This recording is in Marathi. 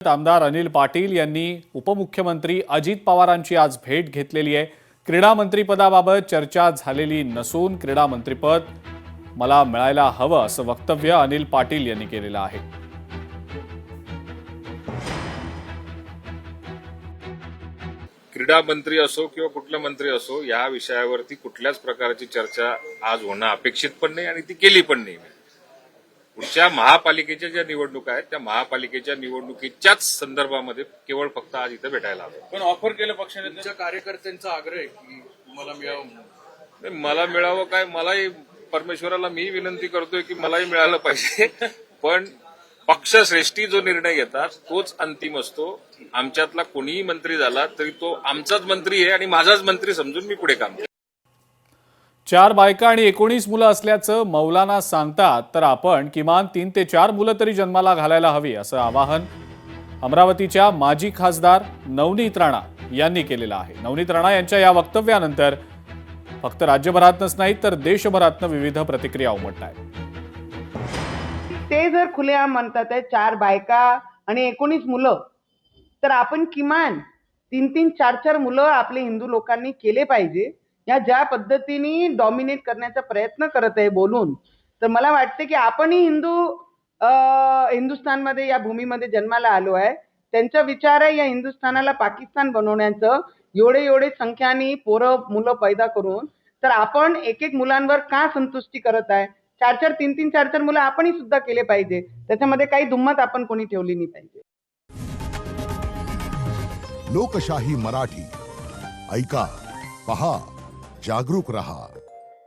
आमदार अनिल पाटील यांनी उपमुख्यमंत्री अजित पवारांची आज भेट घेतलेली आहे। क्रीडा मंत्रिपदाबाबत चर्चा झालेली नसून क्रीडा मंत्रिपद मला मिळायला हवं असं वक्तव्य अनिल पाटील यांनी केलेलं आहे। क्रीडा मंत्री असो किंवा कुठला मंत्री असो, या विषयावरती कुठल्याच प्रकारची चर्चा आज होणं अपेक्षित पण नाही आणि ती केली पण नाही। पुढच्या महापालिकेच्या ज्या निवडणुका आहेत त्या महापालिकेच्या निवडणुकीच्याच संदर्भामध्ये केवळ फक्त आज इथं भेटायला आलो। पण ऑफर केलं पक्षाने, त्यांच्या कार्यकर्त्यांचा आग्रह आहे की मला मिळावं। मला मिळावं काय, मलाही परमेश्वराला मी विनंती करतोय की मलाही मिळालं पाहिजे, पण पक्षश्रेष्ठी जो निर्णय घेतात तोच अंतिम असतो। आमच्यातला कोणीही मंत्री झाला तरी तो आमचाच मंत्री आहे आणि माझाच मंत्री समजून मी पुढे काम करतो। 4 बायका आणि 19 मुलं असल्याचं मौलाना सांगतात, तर आपण किमान 3 ते 4 मुलं तरी जन्माला घालायला हवी असं आवाहन अमरावतीच्या माजी खासदार नवनीत राणा यांनी केलेलं आहे। नवनीत राणा यांच्या या वक्तव्यानंतर फक्त राज्यभरातच नाही तर देशभरातनं विविध प्रतिक्रिया उमटत आहेत। ते जर खुलेआम म्हणतात आहे 4 बायका आणि 19 मुलं, तर आपण किमान 3-3, 4-4 मुलं आपले हिंदू लोकांनी केले पाहिजे। या ज्या पद्धतीने डॉमिनेट करण्याचा प्रयत्न करत आहे बोलून, तर मला वाटते की आपणही हिंदुस्थानमध्ये या भूमीमध्ये जन्माला आलो आहे। त्यांचा विचार आहे या हिंदुस्थानाला पाकिस्तान बनवण्याचं। एवढे संख्याने पोरं मुलं पैदा करून तर आपण एक मुलांवर का संतुष्टी करत आहे? 4-4, 3-3, 4-4 मुलं आपणही सुद्धा केले पाहिजे। त्याच्यामध्ये काही दुम्मत आपण कोणी ठेवली नाही पाहिजे। लोकशाही मराठी ऐका, पहा, जागरूक रहा।